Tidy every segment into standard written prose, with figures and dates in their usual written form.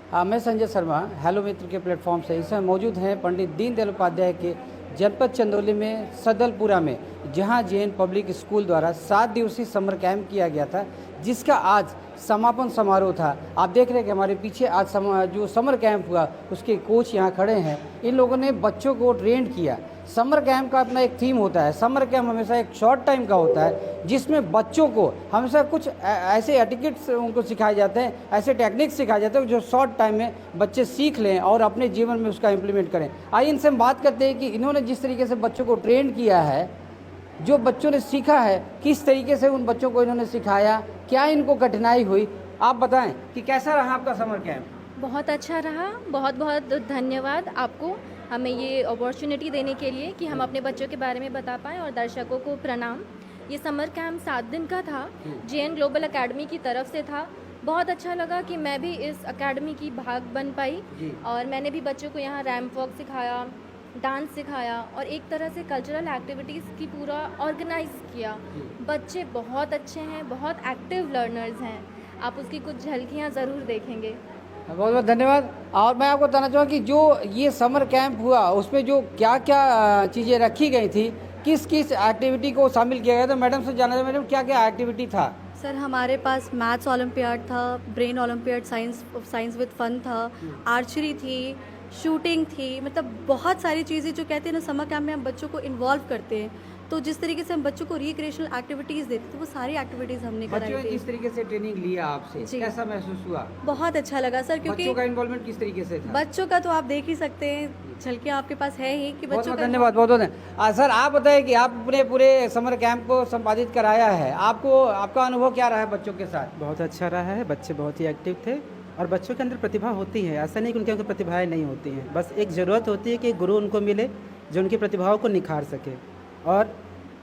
मैं संजय शर्मा हेलो मित्र के प्लेटफॉर्म से इस समय मौजूद हैं पंडित दीनदयाल उपाध्याय के जनपद चंदौली में सदलपुरा में, जहां जेएन पब्लिक स्कूल द्वारा 7 दिवसीय समर कैंप किया गया था, जिसका आज समापन समारोह था। आप देख रहे हैं कि हमारे पीछे आज जो समर कैंप हुआ उसके कोच यहाँ खड़े हैं। इन लोगों ने बच्चों को ट्रेंड किया। समर कैंप का अपना एक थीम होता है। समर कैंप हमेशा एक शॉर्ट टाइम का होता है, जिसमें बच्चों को हमेशा कुछ ऐसे एटिकेट्स उनको सिखाए जाते हैं, ऐसे टेक्निक्स सिखाए जाते हैं जो शॉर्ट टाइम में बच्चे सीख लें और अपने जीवन में उसका इम्प्लीमेंट करें। आइए इनसे हम बात करते हैं कि इन्होंने जिस तरीके से बच्चों को ट्रेंड किया है, जो बच्चों ने सीखा है, किस तरीके से उन बच्चों को इन्होंने सिखाया, क्या इनको कठिनाई हुई, आप बताएं कि कैसा रहा आपका समर कैंप। बहुत अच्छा रहा। बहुत बहुत धन्यवाद आपको हमें ये अपॉर्चुनिटी देने के लिए कि हम अपने बच्चों के बारे में बता पाएँ, और दर्शकों को प्रणाम। ये समर कैंप 7 दिन का था, जेएन ग्लोबल एकेडमी की तरफ से था। बहुत अच्छा लगा कि मैं भी इस एकेडमी की भाग बन पाई, और मैंने भी बच्चों को यहाँ रैंप वॉक सिखाया, डांस सिखाया और एक तरह से कल्चरल एक्टिविटीज़ की पूरा ऑर्गेनाइज किया। बच्चे बहुत अच्छे हैं, बहुत एक्टिव लर्नर्स हैं। आप उसकी कुछ झलकियाँ ज़रूर देखेंगे। बहुत बहुत धन्यवाद। और मैं आपको बताना चाहूँगा कि जो ये समर कैंप हुआ उसमें जो क्या क्या चीज़ें रखी गई थी, किस किस एक्टिविटी को शामिल किया गया था, मैडम से जानना था। मैडम, क्या क्या एक्टिविटी था? सर, हमारे पास मैथ्स ओलंपियाड था, brain olympiad, science with fun था, आर्चरी थी, शूटिंग थी। मतलब बहुत सारी चीज़ें जो कहते हैं ना, समर कैंप में हम बच्चों को इन्वॉल्व करते हैं। तो जिस तरीके से हम बच्चों को रिक्रिएशनल एक्टिविटीज़ देते थे, वो सारी एक्टिविटीज़ हमने कराई बच्चों ने थी। जिस तरीके से ट्रेनिंग लिया आपसे, कैसा महसूस हुआ? बहुत अच्छा लगा सर, क्योंकि बच्चों का इन्वॉल्वमेंट किस तरीके से था? बच्चों का तो आप देख ही सकते हैं, झलकियाँ आपके पास है ही कि बहुत बच्चों बहुत का। धन्यवाद, बहुत बहुत सर, आप बताएं कि आप अपने पूरे समर कैंप को संपादित कराया है, आपको आपका अनुभव क्या रहा है बच्चों के साथ? बहुत अच्छा रहा है। बच्चे बहुत ही एक्टिव थे, और बच्चों के अंदर प्रतिभा होती है। ऐसा नहीं कि उनके अंदर प्रतिभाएं नहीं होती हैं, बस एक ज़रूरत होती है कि गुरु उनको मिले जो उनकी प्रतिभाओं को निखार सके। और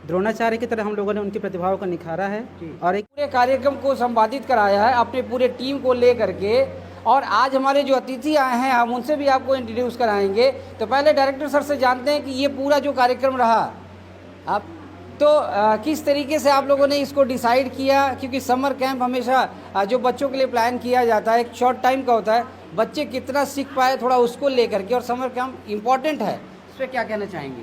द्रोणाचार्य की तरह हम लोगों ने उनकी प्रतिभाओं को निखारा है और एक पूरे कार्यक्रम को संपादित कराया है अपने पूरे टीम को ले करके। और आज हमारे जो अतिथि आए हैं, हम उनसे भी आपको इंट्रोड्यूस कराएंगे। तो पहले डायरेक्टर सर से जानते हैं कि ये पूरा जो कार्यक्रम रहा, आप तो किस तरीके से आप लोगों ने इसको डिसाइड किया, क्योंकि समर कैंप हमेशा जो बच्चों के लिए प्लान किया जाता है एक शॉर्ट टाइम का होता है, बच्चे कितना सीख पाए थोड़ा उसको लेकर के, और समर कैंप इम्पॉर्टेंट है, इस पर क्या कहना चाहेंगे?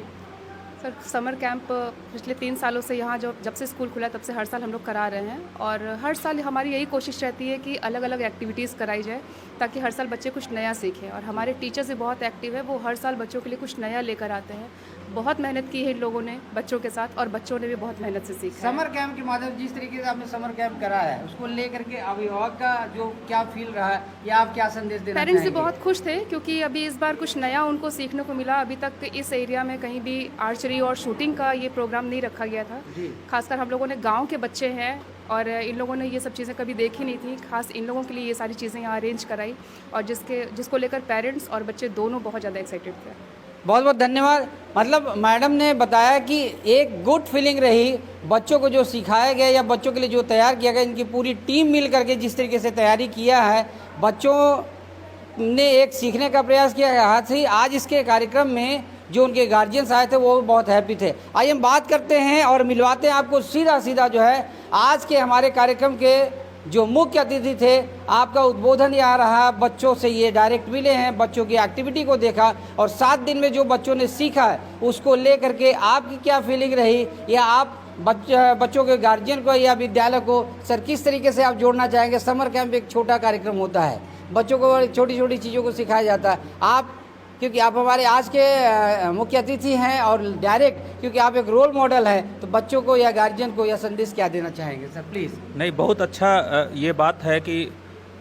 सर, समर कैंप पिछले 3 सालों से यहाँ जब से स्कूल खुला तब से हर साल हम लोग करा रहे हैं, और हर साल हमारी यही कोशिश रहती है कि अलग अलग एक्टिविटीज़ कराई जाए ताकि हर साल बच्चे कुछ नया सीखें। और हमारे टीचर्स भी बहुत एक्टिव है, वो हर साल बच्चों के लिए कुछ नया लेकर आते हैं। बहुत मेहनत की है इन लोगों ने बच्चों के साथ, और बच्चों ने भी बहुत मेहनत से सीखा। समर कैंप के माध्यम जिस तरीके से आपने समर कैंप कराया है, उसको लेकर के अभिभावक का जो क्या फील रहा है, या आप क्या संदेश देना पेरेंट्स भी चाहेंगे? बहुत खुश थे, क्योंकि अभी इस बार कुछ नया उनको सीखने को मिला। अभी तक इस एरिया में कहीं भी आर्चरी और शूटिंग का ये प्रोग्राम नहीं रखा गया था। खासकर हम लोगों ने, गांव के बच्चे हैं और इन लोगों ने ये सब चीज़ें कभी देखी नहीं थी, खास इन लोगों के लिए ये सारी चीज़ें यहाँ अरेंज कराई, और जिसको लेकर पेरेंट्स और बच्चे दोनों बहुत ज़्यादा एक्साइटेड थे। बहुत बहुत धन्यवाद। मतलब मैडम ने बताया कि एक गुड फीलिंग रही, बच्चों को जो सिखाया गया या बच्चों के लिए जो तैयार किया गया, इनकी पूरी टीम मिल करके जिस तरीके से तैयारी किया है, बच्चों ने एक सीखने का प्रयास किया है। हाथ ही आज इसके कार्यक्रम में जो उनके गार्जियंस आए थे वो बहुत हैप्पी थे। आइए हम बात करते हैं और मिलवाते हैं आपको सीधा सीधा जो है आज के हमारे कार्यक्रम के जो मुख्य अतिथि थे। आपका उद्बोधन यहाँ रहा, बच्चों से ये डायरेक्ट मिले हैं, बच्चों की एक्टिविटी को देखा, और 7 दिन में जो बच्चों ने सीखा है उसको ले करके आपकी क्या फीलिंग रही, या आप बच्चों के गार्जियन को या विद्यालय को सर किस तरीके से आप जोड़ना चाहेंगे? समर कैंप एक छोटा कार्यक्रम होता है, बच्चों को छोटी छोटी चीज़ों को सिखाया जाता है। आप, क्योंकि आप हमारे आज के मुख्य अतिथि हैं और डायरेक्ट क्योंकि आप एक रोल मॉडल हैं, तो बच्चों को या गार्जियन को यह संदेश क्या देना चाहेंगे सर, प्लीज़? नहीं, बहुत अच्छा ये बात है कि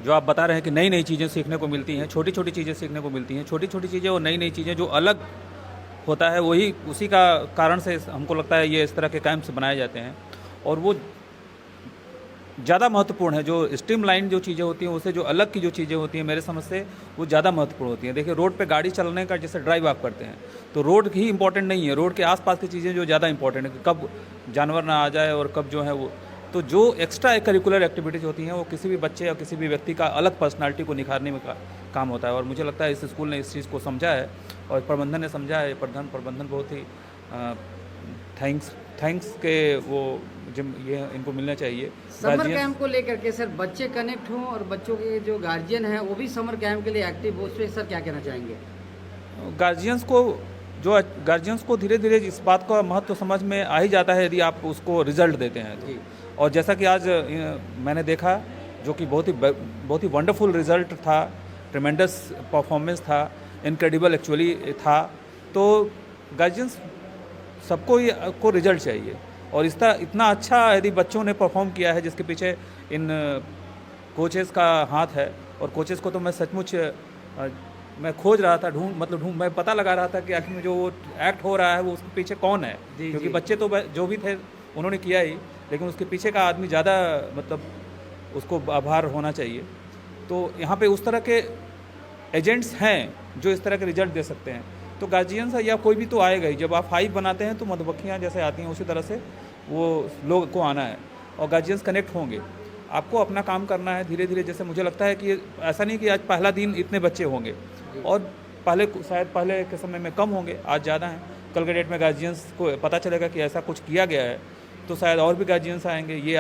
जो आप बता रहे हैं कि नई नई चीज़ें सीखने को मिलती हैं, छोटी छोटी चीज़ें सीखने को मिलती हैं, छोटी छोटी चीज़ें और नई नई चीज़ें जो अलग होता है, वही उसी का कारण से हमको लगता है ये इस तरह के कैंप्स बनाए जाते हैं। और वो ज़्यादा महत्वपूर्ण है, जो स्ट्रीमलाइन जो चीज़ें होती हैं उससे जो अलग की जो चीज़ें होती हैं, मेरे समझ से वो ज़्यादा महत्वपूर्ण होती हैं। देखिए, रोड पे गाड़ी चलाने का जैसे ड्राइव आप करते हैं, तो रोड ही इंपॉर्टेंट नहीं है, रोड के आसपास की चीज़ें जो ज़्यादा इंपॉर्टेंट है, कि कब जानवर ना आ जाए और कब जो है वो, तो जो एक्स्ट्रा करिकुलर एक्टिविटीज़ होती हैं वो किसी भी बच्चे या किसी भी व्यक्ति का अलग पर्सनालिटी को निखारने में काम होता है। और मुझे लगता है इस स्कूल ने इस चीज़ को समझा है और प्रबंधन ने समझा है। प्रबंधन बहुत ही थैंक्स के वो जिम ये इनको मिलना चाहिए। समर Guardians- कैंप को लेकर के सर बच्चे कनेक्ट हों और बच्चों के जो गार्जियन हैं वो भी समर कैंप के लिए एक्टिव हो, उस पर सर क्या कहना चाहेंगे? गार्जियंस को धीरे धीरे इस बात का महत्व समझ में आ ही जाता है यदि आप उसको रिजल्ट देते हैं जी। तो। और जैसा कि आज मैंने देखा जो कि बहुत ही वंडरफुल रिजल्ट था, ट्रेमेंडस परफॉर्मेंस था, इनक्रेडिबल एक्चुअली था। तो गार्जियंस सबको को रिजल्ट चाहिए और इतना अच्छा यदि बच्चों ने परफॉर्म किया है जिसके पीछे इन कोचेस का हाथ है। और कोचेस को तो मैं सचमुच मैं खोज रहा था, मैं पता लगा रहा था कि आखिर में जो एक्ट हो रहा है वो उसके पीछे कौन है, क्योंकि बच्चे तो जो भी थे उन्होंने किया ही, लेकिन उसके पीछे का आदमी ज़्यादा उसको आभार होना चाहिए। तो यहाँ पे उस तरह के एजेंट्स हैं जो इस तरह के रिजल्ट दे सकते हैं। तो गार्जियंस या कोई भी तो आएगा ही। जब आप हाइव बनाते हैं तो मधुमक्खियाँ जैसे आती हैं उसी तरह से वो लोग को आना है और गार्जियंस कनेक्ट होंगे। आपको अपना काम करना है धीरे धीरे। जैसे मुझे लगता है कि ऐसा नहीं कि आज पहला दिन इतने बच्चे होंगे और शायद पहले के समय में कम होंगे, आज ज़्यादा हैं। कल के डेट में गार्जियंस को पता चलेगा कि ऐसा कुछ किया गया है तो शायद और भी गार्जियंस आएंगे। ये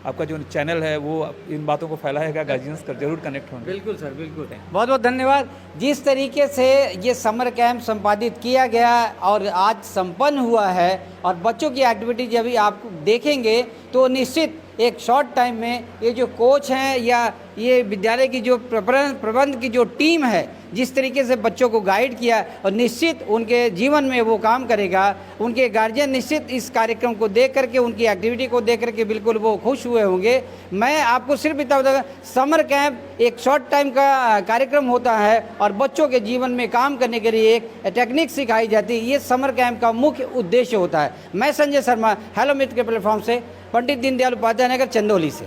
आपका जो चैनल है वो इन बातों को फैलाएगा, गार्जियंस का जरूर कनेक्ट होंगे। बिल्कुल सर, बिल्कुल। बहुत बहुत धन्यवाद। जिस तरीके से ये समर कैंप संपादित किया गया और आज संपन्न हुआ है और बच्चों की एक्टिविटी जब भी आप देखेंगे तो निश्चित एक शॉर्ट टाइम में ये जो कोच हैं या ये विद्यालय की जो प्रबंध की जो टीम है जिस तरीके से बच्चों को गाइड किया और निश्चित उनके जीवन में वो काम करेगा। उनके गार्जियन निश्चित इस कार्यक्रम को देख करके, उनकी एक्टिविटी को देख करके बिल्कुल वो खुश हुए होंगे। मैं आपको सिर्फ इतना बताऊंगा, समर कैंप एक शॉर्ट टाइम का कार्यक्रम होता है और बच्चों के जीवन में काम करने के लिए एक टेक्निक सिखाई जाती है। ये समर कैंप का मुख्य उद्देश्य होता है। मैं संजय शर्मा, हेलो मित्र के प्लेटफॉर्म से, पंडित दीनदयाल उपाध्याय नगर, चंदौली से।